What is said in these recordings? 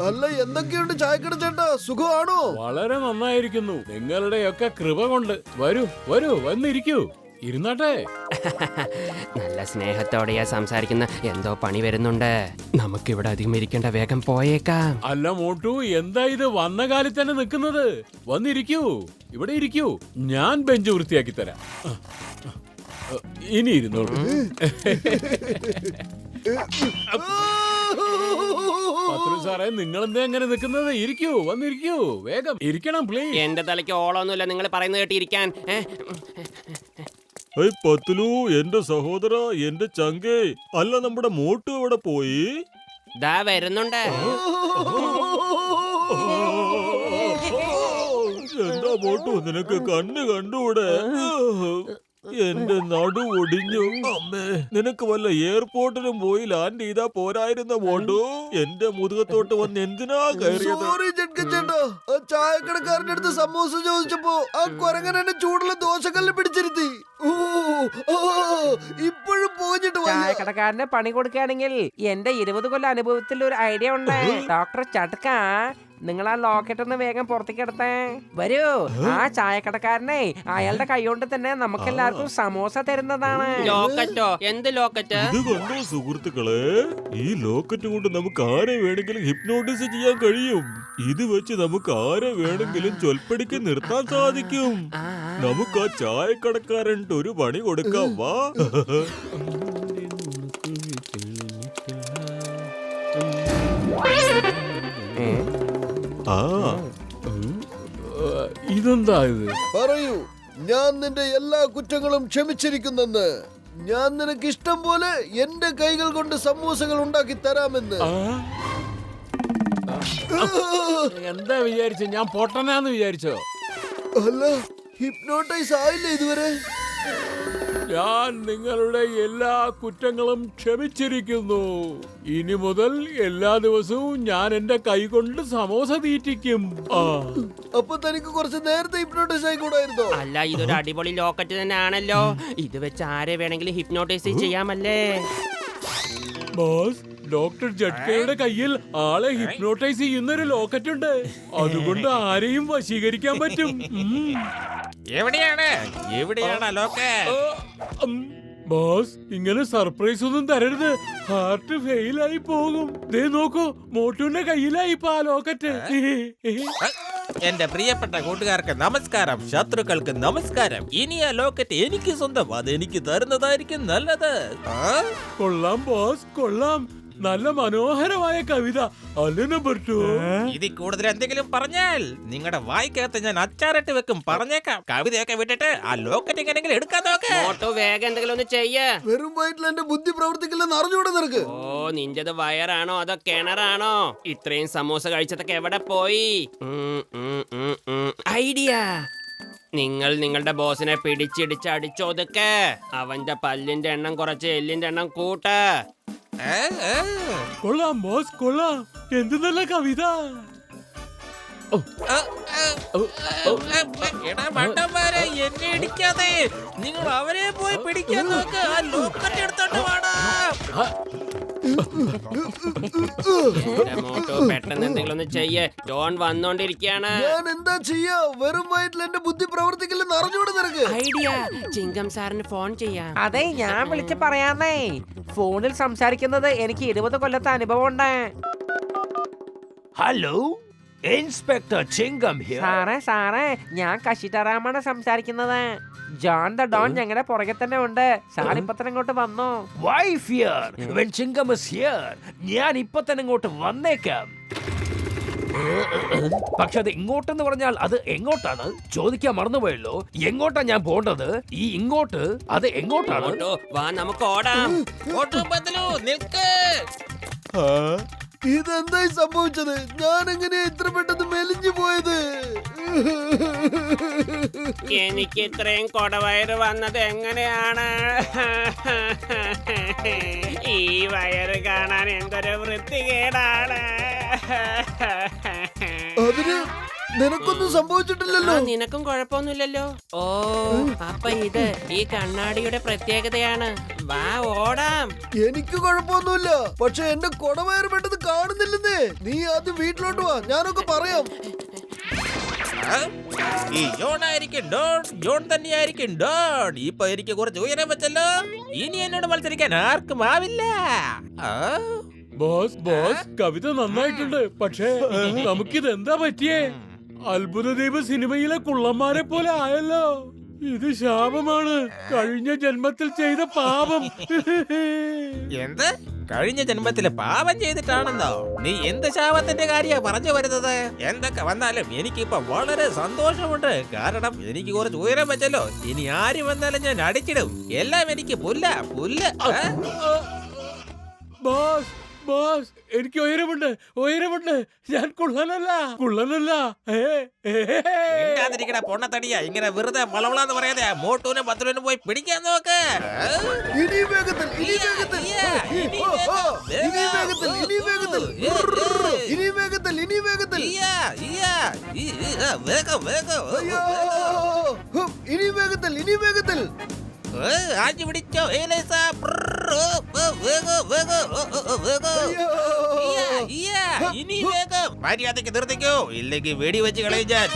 അല്ല, എന്തൊക്കെയുണ്ട് ചായക്കട ചേട്ടാ, സുഖമാണോ? വളരെ നന്നായിരിക്കുന്നു. നിങ്ങളുടെയൊക്കെ കൃപ കൊണ്ട്. വരൂ വരൂ, വന്നിരിക്കൂ. ഇരുന്നാട്ടെ. നല്ല സ്നേഹത്തോടെയാ സംസാരിക്കുന്ന. എന്തോ പണി വരുന്നുണ്ട്. നമുക്കിവിടെ അധികം ഇരിക്കേണ്ട, വേഗം പോയേക്കാം. അല്ല മോട്ടു, എന്താ ഇത് വന്ന കാലിൽ തന്നെ നിൽക്കുന്നത്? വന്നിരിക്കൂ, ഇവിടെ ഇരിക്കൂ. ഞാൻ ബെഞ്ച് വൃത്തിയാക്കി തരാം. ഇനി ഇരുന്നോളൂ. പത്രു സാറേ, നിങ്ങളെന്താ എങ്ങനെ നിൽക്കുന്നത്? ഇരിക്കൂ, വന്നിരിക്കൂ, വേഗം ഇരിക്കണം പ്ലീസ്. എന്റെ തലയ്ക്ക് ഓളൊന്നുമില്ല നിങ്ങൾ പറയുന്നത് കേട്ടിരിക്കാൻ. പത്തുലു, എന്റെ സഹോദര, എന്റെ ചങ്കേ. അല്ല, നമ്മുടെ മോട്ടു എവിടെ പോയി? ദാ വരുന്നുണ്ട്. എന്താ മോട്ടു, നിനക്ക് കണ്ണ് കണ്ടൂടെ? എന്റെ നടു ഒടിഞ്ഞു. അമ്മേ, നിനക്ക് വല്ല എയർപോർട്ടിലും പോയി ലാൻഡ് ചെയ്താ പോരായിരുന്ന മോട്ടു? എന്റെ മുതുകത്തോട്ട് വന്ന് എന്തിനാ കയറിയത്? സോറി ചേട്ടാ, ആ ചായക്കടക്കാരന്റെ അടുത്ത് സമൂസ ചോദിച്ചപ്പോ ആ കൊരങ്ങൻ എന്നെ ചൂടുള്ള ദോശക്കല്ല് പിടിച്ചിരുത്തി. ഇപ്പോഴും പോഞ്ഞിട്ട് ചായക്കടക്കാരന് പണി കൊടുക്കുകയാണെങ്കിൽ എന്റെ 20 കൊല്ലം അനുഭവത്തിൽ ഒരു ഐഡിയ ഉണ്ട്. ഡോക്ടർ ചട്ക, നിങ്ങൾ ആ ലോക്കറ്റ് ഒന്ന് വേഗം പുറത്തേക്ക് എടുത്തേ. വരൂ. ആ ചായക്കടക്കാരനെ അയാളുടെ കൈകൊണ്ട് തന്നെ നമുക്കെല്ലാവർക്കും സമോസ തരുന്നതാണ്. ലോക്കറ്റോ? എന്ത് ലോക്കറ്റ്? ഇത് കണ്ടോ സുഹൃത്തുക്കളെ, ഈ ലോക്കറ്റ് കൊണ്ട് നമുക്ക് ആരെ വേണമെങ്കിലും ഹിപ്നോട്ടിസ് ചെയ്യാൻ കഴിയും. ഇത് വെച്ച് നമുക്ക് ആരെ വേണമെങ്കിലും ചൊൽപ്പടിക്ക് നിർത്താൻ സാധിക്കും. നമുക്ക് ആ ചായക്കടക്കാരൻ ഒരു പണി കൊടുക്കാം. വാ. ഇതെന്താ ഇത്? പറയൂ, ഞാൻ നിന്റെ എല്ലാ കുറ്റങ്ങളും ക്ഷമിച്ചിരിക്കുന്നെന്ന്. ഞാൻ നിനക്ക് ഇഷ്ടം പോലെ എന്റെ കൈകൾ കൊണ്ട് സമൂസകൾ ഉണ്ടാക്കി തരാമെന്ന്. എന്താ വിചാരിച്ചു? ഞാൻ പൊട്ടനാന്ന് വിചാരിച്ചോ? അല്ല, ഹിപ്നോട്ടൈസ് ആയില്ലേ ഇതുവരെ? ഞാൻ നിങ്ങളുടെ എല്ലാ കുറ്റങ്ങളും ക്ഷമിച്ചിരിക്കുന്നു. ഇനി മുതൽ എല്ലാ ദിവസവും ഞാൻ എന്റെ കൈ കൊണ്ട് സമോസ തീറ്റിക്കും. അപ്പൊ തനിക്ക് കുറച്ച് നേരത്തെ ഹിപ്നോട്ടൈസ് ആയിക്കൂടായിരുന്നോ? അല്ല, ഇതൊരു അടിപൊളി ലോക്കറ്റ് തന്നെയാണല്ലോ. ഇത് വെച്ച് ആരെ വേണമെങ്കിലും ഹിപ്നോട്ടൈസ് ചെയ്യാമല്ലേ? ബോസ്, ഡോക്ടർ ജഡ്കയുടെ കയ്യിൽ ആളെ ഹിപ്നോട്ടൈസ് ചെയ്യുന്നൊരു ലോക്കറ്റ് ഉണ്ട്. അതുകൊണ്ട് ആരെയും വശീകരിക്കാൻ പറ്റും. എവിടെയാണ് ലോക്കറ്റ്? ബോസ്, ഇങ്ങനെ സർപ്രൈസ് ഒന്നും തരരുത്. ഹാർട്ട് ഫെയിൽ ആയി പോകും. ദേ നോക്കൂ, മോട്ടുവിന്റെ കയ്യിലായി ഇപ്പൊ ആ ലോക്കറ്റ്. എന്റെ പ്രിയപ്പെട്ട കൂട്ടുകാർക്ക് നമസ്കാരം, ശത്രുക്കൾക്ക് നമസ്കാരം. ഇനി ആ ലോക്കറ്റ് എനിക്ക് സ്വന്തം. അതെനിക്ക് തരുന്നതായിരിക്കും നല്ലത്. കൊള്ളാം ബോസ്, കൊള്ളാം. നല്ല മനോഹരമായ കവിത അല്ലേ ബർട്ടു? ഇതിൽ കൂടുതൽ എന്തെങ്കിലും പറഞ്ഞാൽ നിങ്ങളുടെ വായിക്കകത്ത് ഞാൻ അച്ചാറിട്ട് വെക്കും. പറഞ്ഞേക്കാം. കവിതയൊക്കെ വിട്ടിട്ട് ആ ലോക്കറ്റ് എങ്ങനെയെങ്കിലും എടുക്കാൻ നോക്ക്. മോട്ടോ, വേഗം എന്തെങ്കിലും ഒന്ന് ചെയ്യ്. വെറും വയറ്റിൽ എന്റെ ബുദ്ധി പ്രവർത്തിക്കില്ലെന്ന് അറിഞ്ഞൂടെ നിനക്ക്? ഓ, നിന്റത് വയറാണോ അതോ കിണറാണോ? ഇത്രയും സമോസ കഴിച്ചതൊക്കെ എവിടെ പോയി? ഐഡിയ. നിങ്ങൾ നിങ്ങളുടെ ബോസിനെ പിടിച്ചിടിച്ച് അടിച്ചൊതുക്ക്. അവന്റെ പല്ലിന്റെ എണ്ണം കുറച്ച് എല്ലിന്റെ എണ്ണം കൂട്ട്. കൊള്ളാം ബോസ്, കൊള്ളാം. എന്ത് നല്ല കവിത. എടാ മണ്ടന്മാരെ, എന്നെ ഇടിക്കാതെ നിങ്ങൾ അവരെ പോയി പിടിക്കാൻ നോക്ക്. ആ ലോക്കറ്റ് എടുത്തോണ്ട് വാടാ. മോട്ടോ, പെട്ടെന്ന് എന്തെങ്കിലും ഒന്ന് ചെയ്യ്. ജോൺ വന്നോണ്ടിരിക്കാണ്. ഞാൻ എന്താ ചെയ്യാ? വെറും വയറ്റിൽ എന്റെ ബുദ്ധി പ്രവർത്തിക്കില്ലെന്ന് അറിഞ്ഞൂടെ നിനക്ക്? ഐഡിയ. ചിങ്കം സാറിന് ഫോൺ ചെയ്യാം. അതെ, ഞാൻ വിളിച്ച് പറയാന്നേ. ഫോണിൽ സംസാരിക്കുന്നത് എനിക്ക് 20 കൊല്ലത്തെ അനുഭവം ഉണ്ട്. Hello, inspector ചിങ്കം here. സാറേ, ഞാൻ കശിട്ടറാമാണ് സംസാരിക്കുന്നത്. ജോൺ ദ ഡോൺ ഞങ്ങളുടെ പുറകെ തന്നെ ഉണ്ട്. സാർ ഇപ്പൊ തന്നെ ഇങ്ങോട്ട് വന്നു. Why fear when Chingam is here? ഞാൻ ഇപ്പൊ തന്നെ ഇങ്ങോട്ട് വന്നേക്കാം. പക്ഷെ അത് ഇങ്ങോട്ടെന്ന് പറഞ്ഞാൽ അത് എങ്ങോട്ടാണ് ചോദിക്കാൻ മറന്നുപോയല്ലോ. എങ്ങോട്ടാ ഞാൻ പോണ്ടത്? ഈ ഇങ്ങോട്ട് അത് എങ്ങോട്ടാണ്? മോട്ടോ, വാ നമുക്ക് ഓടാം. ഓട്ടു ബദലു, നിൽക്ക്. ഇതെന്തായി സംഭവിച്ചത്? ഞാൻ എങ്ങനെയാ ഇത്ര പെട്ടെന്ന് മെലിഞ്ഞു പോയത്? എനിക്ക് ഇത്രയും കൊടവയറ് വന്നത് എങ്ങനെയാണ്? ഈ വയറ് കാണാൻ എന്തൊരു വൃത്തികേടാണ്. അതിന് നിനക്കൊന്നും സംഭവിച്ചിട്ടില്ലല്ലോ. നിനക്കും കുഴപ്പമൊന്നുമില്ലല്ലോ. ഓ, അപ്പൊ ഇത് ഈ കണ്ണാടിയുടെ പ്രത്യേകതയാണ്. വാ ഓടാം. എനിക്ക് കുഴപ്പമൊന്നുമില്ല, പക്ഷെ എന്റെ കൊടവയറ് പെട്ടത് കാണുന്നില്ലെന്നേ. നീ ആദ്യം വീട്ടിലോട്ട് വാ, ഞാനൊക്കെ പറയാം. ഈ ജോൺ ആയിരിക്കും ഡോൺ, ജോൺ തന്നെയായിരിക്കും ഡോൺ. ഇപ്പൊ എനിക്ക് കുറച്ച് ഉയരം വെച്ചല്ലോ. ഇനി എന്നോട് മത്സരിക്കാൻ ആർക്കും ആവില്ല. ബോസ് ബോസ് കവിത നന്നായിട്ടുണ്ട്, പക്ഷേ നമുക്കിത് എന്താ പറ്റിയേ? അത്ഭുതദീപ സിനിമയിലെ കുള്ളന്മാരെ പോലെ ആയല്ലോ. ഇത് ശാപമാണ്, കഴിഞ്ഞ ജന്മത്തിൽ ചെയ്ത പാപം. എന്ത്? കഴിഞ്ഞ ജന്മത്തില് പാപം ചെയ്തിട്ടാണെന്നോ? നീ എന്ത് ശാപത്തിന്റെ കാര്യ പറഞ്ഞു വരുന്നത്? എന്തൊക്കെ വന്നാലും എനിക്കിപ്പോ വളരെ സന്തോഷമുണ്ട്. കാരണം എനിക്ക് കുറച്ച് ഉയരം വെച്ചല്ലോ. ഇനി ആര് വന്നാലും ഞാൻ അടിച്ചിടും. എല്ലാം എനിക്ക് പുല്ല പുല്ല്. ബോസ് ബോസ് എനിക്ക് ഉയരമുണ്ട്, ഉയരമുണ്ട്. ഞാൻ കുള്ളനല്ല. മിണ്ടാതിരിക്കണ പൊണ്ണത്തടിയാ. ഇങ്ങനെ വെറുതെ വളവളാന്ന് പറയാതെ മോട്ടൂനും പത്തുനും പോയി പിടിക്കാൻ നോക്ക്. ഇനി വേഗത്തിൽ, ഇനി വേഗത്തിൽ, ഇനി വേഗത്തിൽ, ഇനി വേഗത്തിൽ, ഇനി വേഗത്തിൽ, ഇനി വേഗത്തിൽ. വേഗം വേഗം. അയ്യോ, ഇനി വേഗത്തിൽ, ഇനി വേഗത്തിൽ. ആഞ്ഞു പിടിച്ചോ ഏലേസ. വേഗം വേഗം വേഗം. ഇനി വേഗം. മര്യാദക്ക് നിർത്തിക്കോ, ഇല്ലെങ്കിൽ വെടി വെച്ച് കളയും ഞാൻ.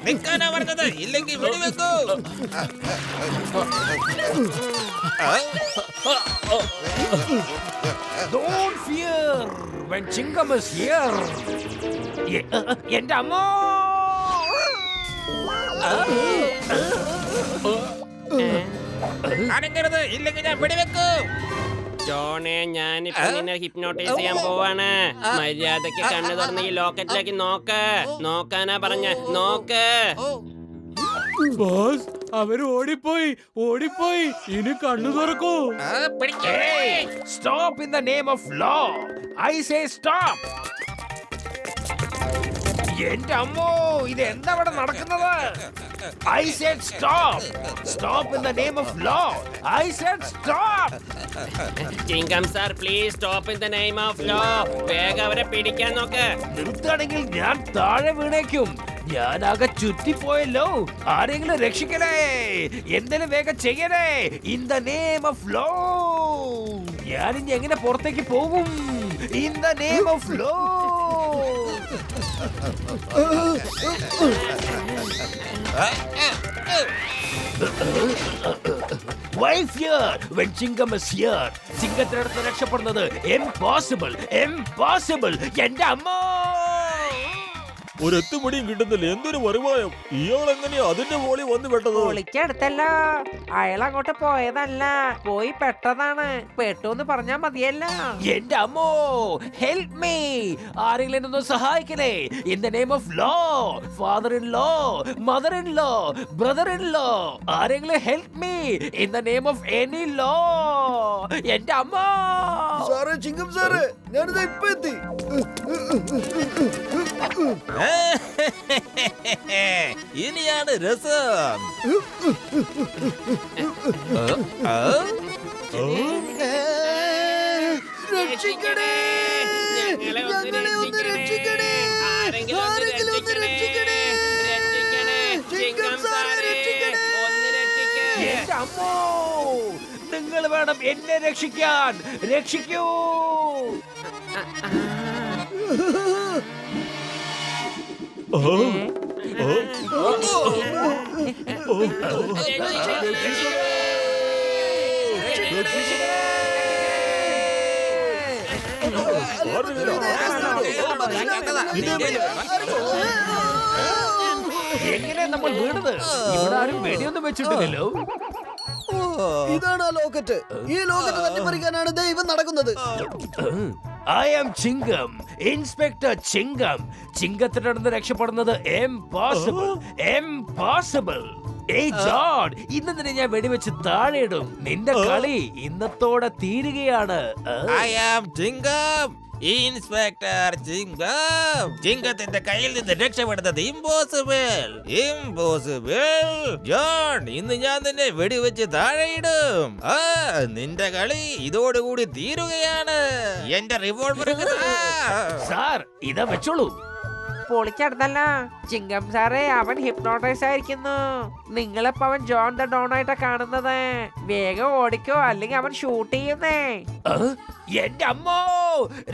നിൽക്കാനാ പറഞ്ഞത്, ഇല്ലെങ്കിൽ വെടിവെക്കൂ. Don't fear when Chingam is here. എന്റെ അമ്മോ! അനങ്ങരുത്, ഇല്ലെങ്കിൽ ഞാൻ വെടിവെക്കൂ. ജോണെ, ഞാനിപ്പോ നിന്നെ ഹിപ്നോട്ടൈസ് ചെയ്യാൻ പോവാണ്. മര്യാദക്ക് കണ്ണു തുറന്ന് ഈ ലോക്കറ്റിലേക്ക് നോക്ക്. നോക്കാനാ പറഞ്ഞ, നോക്ക്. ബോസ് അവര് ഓടിപ്പോയി. ഇനി കണ്ണു തുറക്കൂ. Hey, stop in the name of law. I say stop. എന്റെ അമ്മോ, ഇത് എന്താ ഇവിടെ നടക്കുന്നത്? I said stop. Stop in the name of law. I said stop. Chingam sir, please stop in the name of law. വേഗം അവരെ പിടിക്കാൻ നോക്ക്. നിർത്താണെങ്കിൽ ഞാൻ താഴെ വീണേക്കും. ഞാനാകെ ചുറ്റിപ്പോയല്ലോ. ആരെങ്കിലും രക്ഷിക്കണേ, എന്തെങ്കിലും വേഗം ചെയ്യണേ. In the name of law. ഞാനിനി എങ്ങനെ പുറത്തേക്ക് പോകും? In the name of law. Why fear when Chingam is here? ചിങ്കത്തിനടുത്ത് രക്ഷപ്പെടുന്നത് impossible. എന്റെ അമ്മ! ഒരെത്തുമണിയും കിട്ടുന്നില്ല. എന്തൊരു വരുമാനം. ഇയാൾ എങ്ങനെയാ അതിന്റെ മോളി വന്ന് പെട്ടത്? പൊളിക്കടുത്തല്ലോ. അയാൾ അങ്ങോട്ട് പോയതല്ല, പോയി പെട്ടതാണ്. പെട്ടൂന്ന് പറഞ്ഞാ മതിയല്ലോ. എന്റെ അമ്മോ, ഹെൽപ് മീ. ആരെങ്കിലും എന്നെ ഒന്ന് സഹായിക്കണേ. In the name of law. Father in law, mother in law, brother in law. ആരെങ്കിലും help me. In the name of any law. എന്റെ അമ്മ! സാറേ, ചിങ്കം സാറേ, ഞാനിതാ ഇപ്പൊ എത്തി. ഇനിയാണ് രസം. രക്ഷിക്കണേ, ഞങ്ങളെ ഒന്ന് ഒന്ന് രക്ഷിക്കണേ. ആരെങ്കിലും ഒന്ന് രക്ഷിക്കണേ. ചിങ്കം സാറേ, ഒന്ന് രക്ഷിക്കേ. എന്റെ അമ്മോ, നിങ്ങൾ വേണം എന്നെ രക്ഷിക്കാൻ. രക്ഷിക്കൂ. എങ്ങനെ നമ്മൾ വീണത്? ഇവിടെ ആരും വെടിയൊന്നും വെച്ചിട്ടില്ലല്ലോ. ഇതാണ് ആ ലോക്കറ്റ്. ഈ ലോക്കറ്റ് തട്ടിപ്പറിക്കാനാണ് ദൈവം നടക്കുന്നത്. I am ചിങ്കം, inspector ചിങ്കം. ചിങ്കത്തിൽ നടന്ന് രക്ഷപ്പെടുന്നത് impossible. ഏയ് ജോൺ, ഇന്ന് തന്നെ ഞാൻ വെടിവെച്ച് താഴെയിടും. നിന്റെ കളി ഇന്നത്തോടെ തീരുകയാണ്. I am ചിങ്കം, inspector ചിങ്കം. ചിങ്കത്തിന്റെ കയ്യിൽ നിന്ന് രക്ഷപ്പെടുന്നത് ഇമ്പോസിബിൾ. ജോൺ, ഇന്ന് ഞാൻ നിന്നെ വെടിവെച്ച് താഴെയിടും. നിന്റെ കളി ഇതോടുകൂടി തീരുകയാണ്. എന്റെ റിവോൾവർ സാർ, ഇതാ വെച്ചോളൂ. പൊളിച്ചടുത്തല്ല ചിങ്കം സാറേ, അവൻ ഹിപ്നോട്ടൈസ് ആയിരിക്കുന്നു. നിങ്ങളിപ്പോ അവൻ ജോൺ ദ ഡോൺ ആയിട്ടാ കാണുന്നത്. വേഗം ഓടിക്കോ, അല്ലെങ്കിൽ അവൻ ഷൂട്ട് ചെയ്യുന്നേ. എന്റെ അമ്മോ,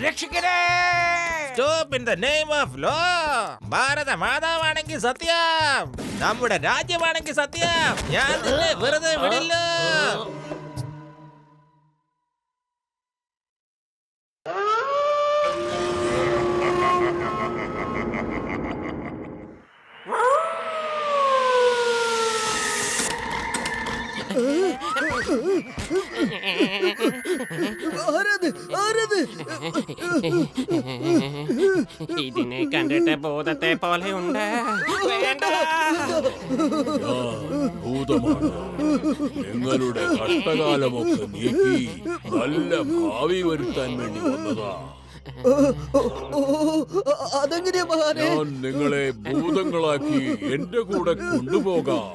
രക്ഷിക്കണേ! Stop in the name of law. ഭാരത മാതാവാണെങ്കിൽ സത്യം, നമ്മുടെ രാജ്യമാണെങ്കിൽ സത്യം. ഞാൻ നിന്നെ വെറുതെ വിടില്ല. ആരത്? ആരത്? ഇതിനെ കണ്ടിട്ട് ഭൂതത്തെ പോലെ ഉണ്ട്. വേണ്ട. ഭൂതമാണ്. നിങ്ങളുടെ കഷ്ടകാലമൊക്കെ നീക്കി നല്ല ഭാവി വരുത്താൻ വേണ്ടി വന്നതാ. അതെങ്ങനെയാ മഹാനെ? ഞാൻ നിങ്ങളെ ഭൂതങ്ങളാക്കി എന്റെ കൂടെ കൊണ്ടുപോകാം.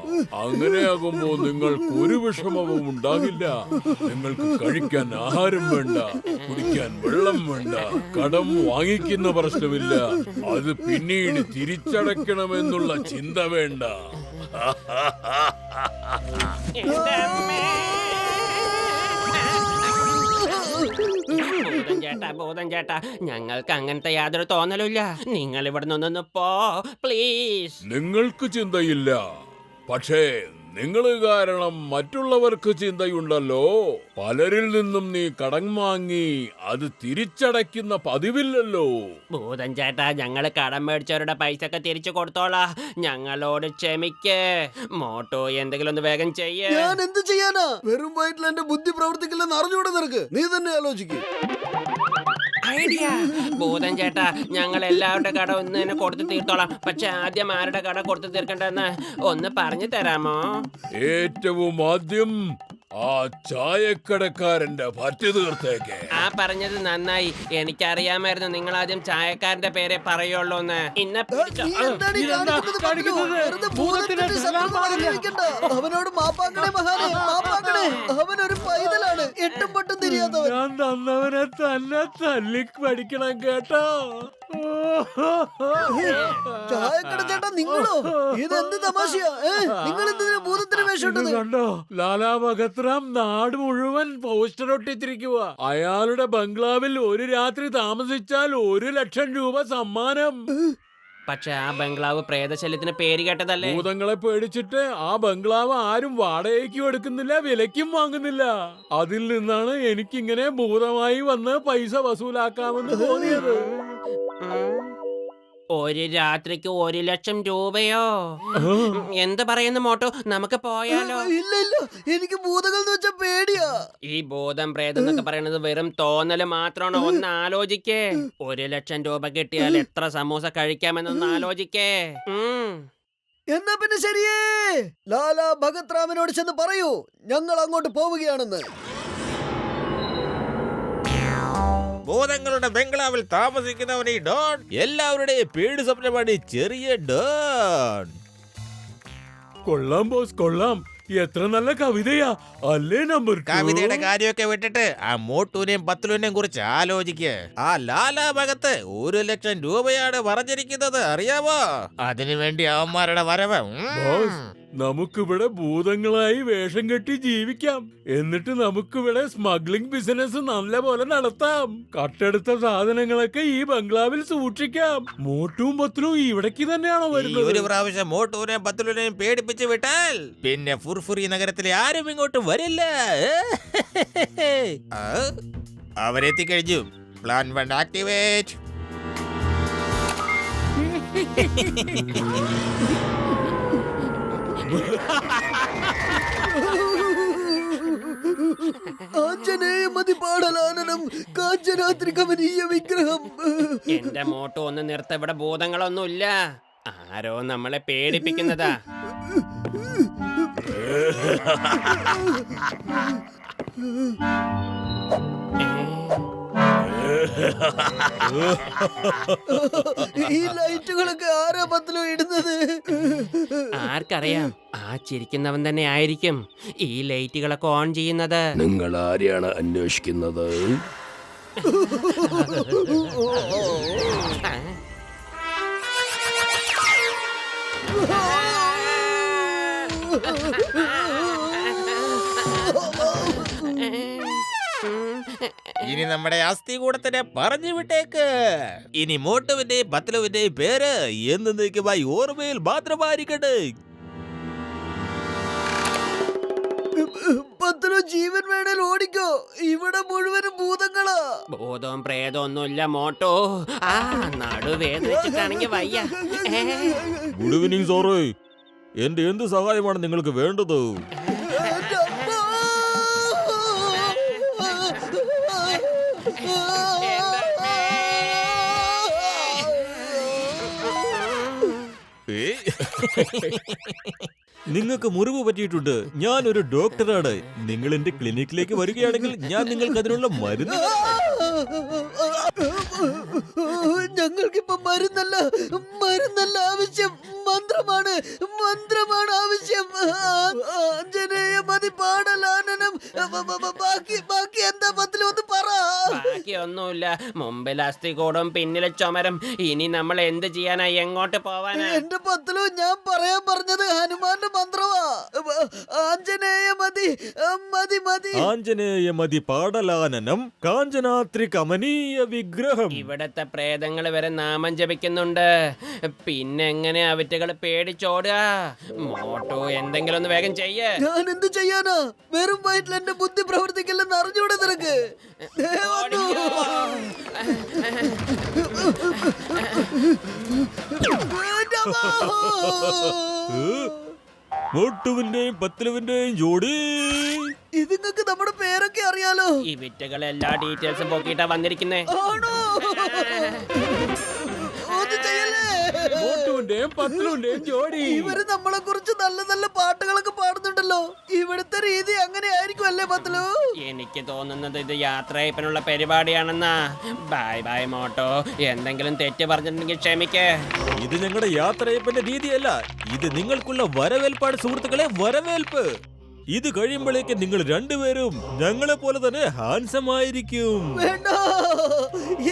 അങ്ങനെയാകുമ്പോ നിങ്ങൾക്ക് ഒരു വിഷമവും ഉണ്ടാകില്ല. നിങ്ങൾക്ക് കഴിക്കാൻ ആഹാരം വേണ്ട, കുടിക്കാൻ വെള്ളം വേണ്ട, കടം വാങ്ങിക്കുന്ന പ്രശ്നമില്ല, അത് പിന്നീട് തിരിച്ചടയ്ക്കണമെന്നുള്ള ചിന്ത വേണ്ട. എന്റെ അമ്മേ. ഭൂതം ചേട്ടാ, ഞങ്ങൾക്ക് അങ്ങനത്തെ യാതൊരു തോന്നലുമില്ല. നിങ്ങൾ ഇവിടെ നിന്നൊന്ന് പോ പ്ലീസ്. നിങ്ങൾക്ക് ചിന്തയില്ല, പക്ഷേ നിങ്ങൾ കാരണം മറ്റുള്ളവർക്ക് ചിന്തയുണ്ടല്ലോ. പലരിൽ നിന്നും നീ കടം വാങ്ങി അത് തിരിച്ചടയ്ക്കുന്ന പതിവില്ലല്ലോ. ഭൂതം ചേട്ടാ, ഞങ്ങള് കടം മേടിച്ചവരുടെ പൈസ ഒക്കെ തിരിച്ചു കൊടുത്തോളാ. ഞങ്ങളോട് ക്ഷമിക്ക്. മോട്ടോ എന്തെങ്കിലും ഒന്ന് വേഗം ചെയ്യേ. ഞാൻ എന്ത് ചെയ്യാനാ? വെറും വയറ്റിൽ എന്റെ ബുദ്ധി പ്രവർത്തിക്കില്ലെന്ന് അറിഞ്ഞൂടെ നിനക്ക്? നീ തന്നെ ആലോചിക്കും. ഐഡിയ. ഭൂതം ചേട്ടാ, ഞങ്ങൾ എല്ലാവരുടെ കട ഒന്ന് തന്നെ കൊടുത്തു തീർത്തോളാം. പക്ഷെ ആദ്യം ആരുടെ കട കൊടുത്തു തീർക്കണ്ടെന്ന് ഒന്ന് പറഞ്ഞു തരാമോ? ഏറ്റവും ആദ്യം ആ ചായക്കടക്കാരന്റെ പറ്റി തീർത്തേക്ക്. ആ പറഞ്ഞത് നന്നായി. എനിക്കറിയാമായിരുന്നു നിങ്ങൾ ആദ്യം ചായക്കാരന്റെ പേരെ പറയുള്ളൂ എന്ന്. ഇന്നെ പിടിച്ചോ. നീ എന്താണ് ഈ കാണിക്കുന്നത്? വെറുതെ ഭൂതത്തിന്റെ ശബ്ദം ആഗ്രഹിക്കണ്ട. അവനോട് മാപ്പാക്കണേ മഹാനെ, മാപ്പാക്കണേ. അവനൊരു പൈതലാണ്, എട്ടും പൊട്ടും തിരിയാത്തവൻ. ഞാൻ തന്നവനെ തന്നെ തല്ലി പഠിക്കണം കേട്ടോ. ചായക്കട ചേട്ടാ, നിങ്ങളോ? ഇതെന്ത് തമാശയാ? നിങ്ങൾ എന്തിനാ ഭൂതത്തിന് വേഷം ഇത് കണ്ടോ? ലാലാ ഭഗത്റാം നാട് മുഴുവൻ പോസ്റ്റർ ഒട്ടിച്ചിരിക്കുക. അയാളുടെ ബംഗ്ലാവിൽ ഒരു രാത്രി താമസിച്ചാൽ 1,00,000 രൂപ സമ്മാനം. പക്ഷെ ആ ബംഗ്ലാവ് പ്രേതശല്യത്തിന് പേര് കേട്ടതല്ലേ? ഭൂതങ്ങളെ പേടിച്ചിട്ട് ആ ബംഗ്ലാവ് ആരും വാടകയ്ക്കും എടുക്കുന്നില്ല, വിലയ്ക്കും വാങ്ങുന്നില്ല. അതിൽ നിന്നാണ് എനിക്കിങ്ങനെ ഭൂതമായി വന്ന് പൈസ വസൂലാക്കാമെന്ന് തോന്നിയത്. ഒരു രാത്രിക്ക് 1,00,000 രൂപയോ? എന്ത് പറയുന്നു മോട്ടോ, നമുക്ക് പോയാലോ? ഇല്ല ഇല്ല, എനിക്ക് ഭൂതങ്ങൾ എന്ന് വെച്ചാ പേടിയാ. ഈ ഭൂതം പ്രേതം എന്നൊക്കെ പറയുന്നത് വെറും തോന്നല് മാത്രമാണ്. ഒന്ന് ആലോചിക്കേ. 1,00,000 രൂപ കിട്ടിയാൽ എത്ര സമൂസ കഴിക്കാമെന്നൊന്ന് ആലോചിക്കേ. എന്നാ പിന്നെ ശരിയേ, ലാലാ ഭഗത്റാമിനോട് ചെന്ന് പറയൂ ഞങ്ങൾ അങ്ങോട്ട് പോവുകയാണെന്ന്. ഭൂതങ്ങളുടെ ബംഗ്ലാവിൽ താമസിക്കുന്നവൻ ഈ ഡോൺ എല്ലാവരുടെയും പേടി സ്വപ്നമാണ് ഈ ചെറിയ ഡോൺ. കൊള്ളാം ബോസ്, കൊള്ളാം. എത്ര നല്ല കവിതയാ അല്ലേ? നമ്പർ 2. കവിതയുടെ കാര്യമൊക്കെ വിട്ടിട്ട് ആ മോട്ടൂനെയും പത്തുലൂനെയും കുറിച്ച് ആലോചിക്ക്. ആ ലാലാ ഭഗത്ത് 1,00,000 രൂപയാണ് പറഞ്ഞിരിക്കുന്നത്, അറിയാമോ? അതിനുവേണ്ടി അവന്മാരുടെ വരവ്. ബോസ്, നമുക്കിവിടെ ഭൂതങ്ങളായി വേഷം കെട്ടി ജീവിക്കാം. എന്നിട്ട് നമുക്കിവിടെ സ്മഗ്ലിംഗ് ബിസിനസ് നല്ല പോലെ നടത്താം. കട്ടെടുത്ത സാധനങ്ങളൊക്കെ ഈ ബംഗ്ലാവിൽ സൂക്ഷിക്കാം. മോട്ടും പത്തിലും ഇവിടേക്ക് തന്നെയാണോ വരുന്നത്? ഒരു പ്രാവശ്യം മോട്ടൂനെയും പത്തുലൂനെയും പേടിപ്പിച്ച് വിട്ടാൽ പിന്നെ ഫുർഫുറി നഗരത്തിലെ ആരും ഇങ്ങോട്ട് വരില്ല. അവരെത്തിക്കഴിഞ്ഞു. Plan 1 activate. ആഞ്ജനേയമതി പാടലാനനം കാഞ്ചനാത്രി കമനീയ വിഗ്രഹം. എന്റെ മോട്ടോ ഒന്ന് നിർത്ത. ഇവിടെ ഭൂതങ്ങളൊന്നുമില്ല. ആരോ നമ്മളെ പേടിപ്പിക്കുന്നതാ. ഈ ലൈറ്റുകളൊക്കെ ആരാ പത്തിലോ ഇടുന്നത്? ആർക്കറിയാം, ആ ചിരിക്കുന്നവൻ തന്നെ ആയിരിക്കും ഈ ലൈറ്റുകളൊക്കെ ഓൺ ചെയ്യുന്നത്. നിങ്ങൾ ആരെയാണ് അന്വേഷിക്കുന്നത്? ഇനി നമ്മുടെ അസ്ഥികൂടത്തിനെ പറഞ്ഞു വിട്ടേക്ക്. ഇനി മോട്ടുവിന്റെയും പത്ലുവിന്റെയും പേര് എന്നേക്കുമായി ഓർമ്മയിൽ മാത്രമായിരിക്കട്ടെ. പത്ലു, ജീവൻ വേണേൽ ഓടിക്കോ, ഇവിടെ മുഴുവനും ഭൂതങ്ങളാ. ഭൂതവും പ്രേതവും ഒന്നുമില്ല മോട്ടോ. ആ നടുവേദനിച്ചിട്ടാണെങ്കി വയ്യ. ഗുഡ് ഈവനിങ് സാറേ. എന്റെ എന്ത് സഹായമാണ് നിങ്ങൾക്ക് വേണ്ടത്? എന്റെ അമ്മ! നിങ്ങൾക്ക് മുറിവ് പറ്റിയിട്ടുണ്ട്. ഞാൻ ഒരു ഡോക്ടറാണ്. നിങ്ങൾ എന്റെ ക്ലിനിക്കിലേക്ക് വരികയാണെങ്കിൽ ഞാൻ നിങ്ങൾക്ക് അതിനുള്ള മരുന്ന്. ഞങ്ങൾക്കിപ്പോ മരുന്നല്ല ആവശ്യം, മന്ത്രമാണ് ആവശ്യം. ആഞ്ജനേയ മതി പാടലാനനം. ബാക്കി എന്താ പത്ലു, ഒന്ന് പറ. ബാക്കിയൊന്നുമില്ല. മുമ്പിൽ അസ്ഥികൂടം, പിന്നിലെ ചുമരം. ഇനി നമ്മൾ എന്ത് ചെയ്യാനാ, എങ്ങോട്ട് പോവാനാ? എന്റെ പത്ലു, ഞാൻ പറയാൻ പറഞ്ഞത് ഹനുമാന്റെ മന്ത്രമാ. ആഞ്ജനേയ മതി. ആഞ്ജനേയ മതി പാടലാനനം കാഞ്ചനാത്രി കമനീയ വിഗ്രഹം. ഇവിടത്തെ പ്രേതങ്ങൾ വരെ നാമം ജപിക്കുന്നുണ്ട്. പിന്നെങ്ങനെ അവറ്റകൾ പേടിച്ചോടുക? മോട്ടോ, എന്തെങ്കിലും ഒന്ന് വേഗം ചെയ്യേ. ഞാൻ എന്ത് ചെയ്യാനാ? വെറും വയറ്റിൽ എന്റെ ബുദ്ധി പ്രവർത്തിക്കില്ലെന്ന് അറിഞ്ഞൂടെ നിനക്ക്? ദേ വന്നു. എന്റെ അമ്മ! മോട്ടുവിന്റെയും പത്ലുവിന്റെയും ജോഡി. ഇതിങ്ങക്ക് നമ്മുടെ പേരൊക്കെ അറിയാലോ. ഈ വിറ്റുകൾ എല്ലാ ഡീറ്റെയിൽസും പൊക്കിയിട്ടാ വന്നിരിക്കുന്നേ. ആണോ? ഒന്ന് ചെയ്യല്ലേ? മോട്ടുവിന്റെയും പത്ലുവിന്റെയും ജോഡി. ഇവര് നമ്മളെ കുറിച്ച് നല്ല നല്ല പാട്ടുകളൊക്കെ പാടുന്നുണ്ടല്ലോ. ഇവിടുത്തെ രീതി അങ്ങനെ ആയിരിക്കും അല്ലേ പത്ലു? എനിക്ക് തോന്നുന്നത് ഇത് യാത്രയപ്പിനുള്ള പരിപാടിയാണെന്നാ. ബൈ ബൈ മോട്ടോ. എന്തെങ്കിലും തെറ്റ് പറഞ്ഞിട്ടുണ്ടെങ്കിൽ ക്ഷമിക്കേ. ഇത് ഞങ്ങളുടെ യാത്രയപ്പന്റെ രീതിയല്ല. ഇത് നിങ്ങൾക്കുള്ള വരവേൽപ്പാട് സുഹൃത്തുക്കളെ, വരവേൽപ്പ്. ഇത് കഴിയുമ്പോഴേക്ക് നിങ്ങൾ രണ്ടുപേരും ഞങ്ങളെ പോലെ തന്നെ ഹാൻസം ആയിരിക്കും. വേണ്ട,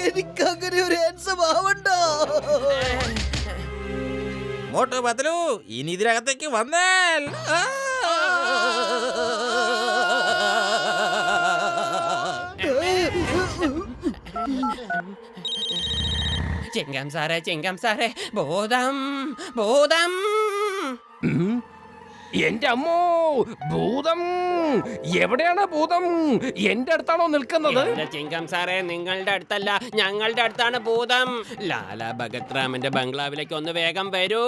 എനിക്കങ്ങനെ ഒരു ഹാൻസം ആവണ്ട. മോട്ടു, പത്ലു, ഇനി ഇതിനകത്തേക്ക് വന്നാൽ ചെങ്കം സാറേ, ഭൂതം. എന്റെ അമ്മോ, ഭൂതം! എവിടെയാണ് ഭൂതം? എന്റെ അടുത്താണോ നിൽക്കുന്നത്? എന്റെ ചിങ്കം സാറേ, നിങ്ങളുടെ അടുത്തല്ല, ഞങ്ങളുടെ അടുത്താണ് ഭൂതം. ലാലാ ഭഗത് റാമിന്റെ ബംഗ്ലാവിലേക്ക് ഒന്ന് വേഗം വരൂ.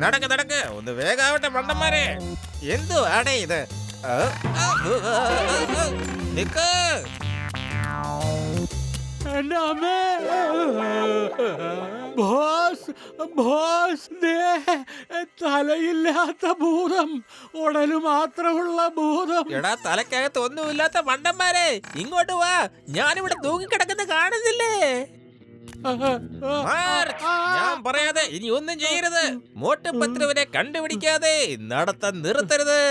നടക്ക്, ഒന്ന് വേഗാവട്ടെ മണ്ടന്മാരെ. എന്തോ ആടേ ഇത്? നിക്ക്. എന്റെ അമ്മേ! ബോസ്, തലയില്ലാത്ത ഭൂതം, ഉടല് മാത്രമുള്ള ഭൂതം. എടാ, തലക്കകത്ത് ഒന്നുമില്ലാത്ത മണ്ടന്മാരെ, ഇങ്ങോട്ട് വാ. ഞാനിവിടെ തൂങ്ങിക്കിടക്കുന്ന കാണുന്നില്ലേ? മാർച്ച്. ഞാൻ പറയാതെ ഇനി ഒന്നും ചെയ്യരുത്. മോട്ടു പത്ലുവിനെ കണ്ടുപിടിക്കാതെ നടത്താൻ നിർത്തരുത്.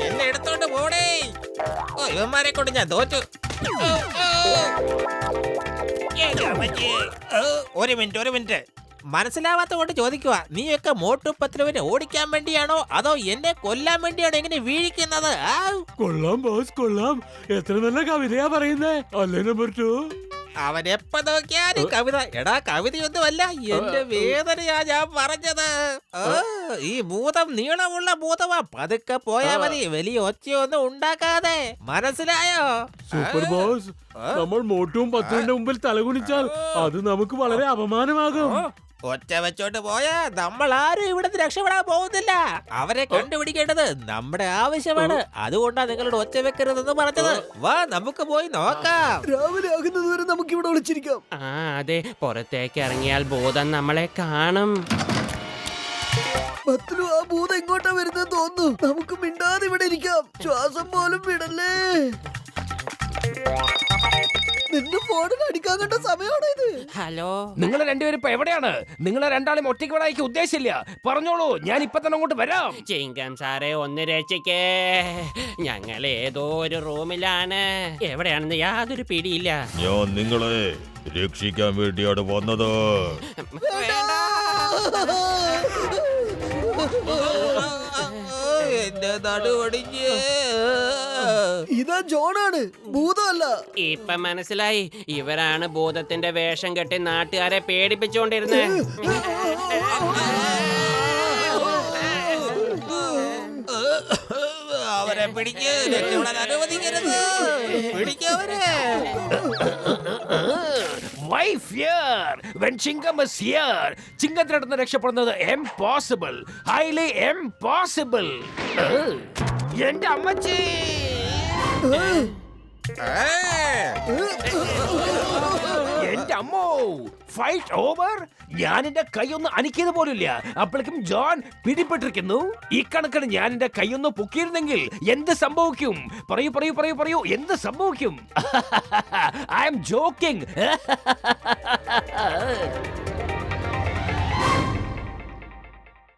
എന്നെ എടുത്തോണ്ട് പോടേ. ഇവന്മാരെ കൊണ്ട് ഞാൻ തോറ്റു. ഒരു മിനിറ്റ്. മനസ്സിലാവാത്ത കൊണ്ട് ചോദിക്കുക, നീയൊക്കെ മോട്ടു പത്ലുവിനെ ഓടിക്കാൻ വേണ്ടിയാണോ അതോ എന്നെ കൊല്ലാൻ വേണ്ടിയാണോ ഇങ്ങനെ വീഴിക്കുന്നത്? കൊള്ളാം ബോസ്, കൊള്ളാം. എത്ര നല്ല കവിതയാ പറയുന്നേ, അല്ലേ നമ്പർ 2? അവൻ എപ്പ നോക്കിയാലും കവിത. എടാ, കവിതയൊന്നുമല്ല, എന്റെ വേദനയാ ഞാൻ പറഞ്ഞത്. ഈ ഭൂതം നീളമുള്ള ഭൂതമാ. പതുക്കെ പോയാ മതി, വലിയ ഒച്ചയൊന്നും ഉണ്ടാക്കാതെ. മനസ്സിലായോ? Super boss. നമ്മൾ മോട്ടുവും പത്ലുവിന്റെ മുമ്പിൽ തലകുനിച്ചാൽ അത് നമുക്ക് വളരെ അപമാനമാകും. ഒറ്റ വെച്ചോണ്ട് പോയാ നമ്മൾ ആരും ഇവിടുന്ന് രക്ഷപ്പെടാൻ പോകുന്നില്ല. അവരെ കണ്ടുപിടിക്കേണ്ടത് നമ്മുടെ ആവശ്യമാണ്. അതുകൊണ്ടാ നിങ്ങളോട് ഒച്ച വെക്കരുതെന്ന് പറഞ്ഞത്. വാ, നമുക്ക് പോയി നോക്കാം. രാവിലെ ആകുന്നത് വരെ നമുക്ക് ഇവിടെ വിളിച്ചിരിക്കാം. അതെ, പുറത്തേക്ക് ഇറങ്ങിയാൽ ഭൂതം നമ്മളെ കാണും. പത്ലു, ആ ഭൂതം എങ്ങോട്ടാ വരുന്നത് തോന്നുന്നു. നമുക്ക് മിണ്ടാതെ ഇവിടെ ഇരിക്കാം. ശ്വാസം പോലും വിടല്ലേ. നിന്റെ ഫോണിൽ അടിക്കാൻ കണ്ട സമയമാണോ ഇത്? ഹലോ, നിങ്ങൾ രണ്ടുപേരും ഇപ്പൊ എവിടെയാണ്? നിങ്ങളെ രണ്ടാളും ഒറ്റയ്ക്ക് വിടാൻ ഉദ്ദേശമില്ല. പറഞ്ഞോളൂ, ഞാൻ ഇപ്പൊ തന്നെ അങ്ങോട്ട് വരാം. ചിങ്കം സാറേ, ഒന്ന് രക്ഷിക്കേ. ഞങ്ങൾ ഏതോ ഒരു റൂമിലാണ്. എവിടെയാണെന്ന് യാതൊരു പിടിയില്ല. ഞാൻ നിങ്ങളെ രക്ഷിക്കാൻ വേണ്ടിയാണ് വന്നത്. എന്റെ നടുവടിഞ്ഞ്. ഇതാ ജോണാണ്, ഭൂതമല്ല. ഇപ്പൊ മനസ്സിലായി, ഇവരാണ് ഭൂതത്തിന്റെ വേഷം കെട്ടി നാട്ടുകാരെ പേടിപ്പിച്ചുകൊണ്ടിരുന്നേ. അവരെ പിടിക്ക്, രക്ഷപ്പെടാൻ അനുവദിക്കരുത്. പിടിക്കവരെ. My fear when Chingam is here. ചിങ്കത്തിനടുത്ത് രക്ഷപ്പെടുന്നത് impossible, highly impossible. എന്റെ അമ്മച്ചി. എന്റെ അമ്മോ, ഫൈറ്റ് ഓവർ. ഞാൻ എന്റെ കൈയൊന്ന് അനക്കിയത് പോലില്ല, അപ്പോഴേക്കും ജോൺ പിടിപ്പെട്ടിരിക്കുന്നു. ഈ കണക്കിന് ഞാൻ എന്റെ കൈയൊന്ന് പൊക്കിയിരുന്നെങ്കിൽ എന്ത് സംഭവിക്കും? പറയൂ പറയൂ പറയൂ പറയൂ, എന്ത് സംഭവിക്കും? I M joking.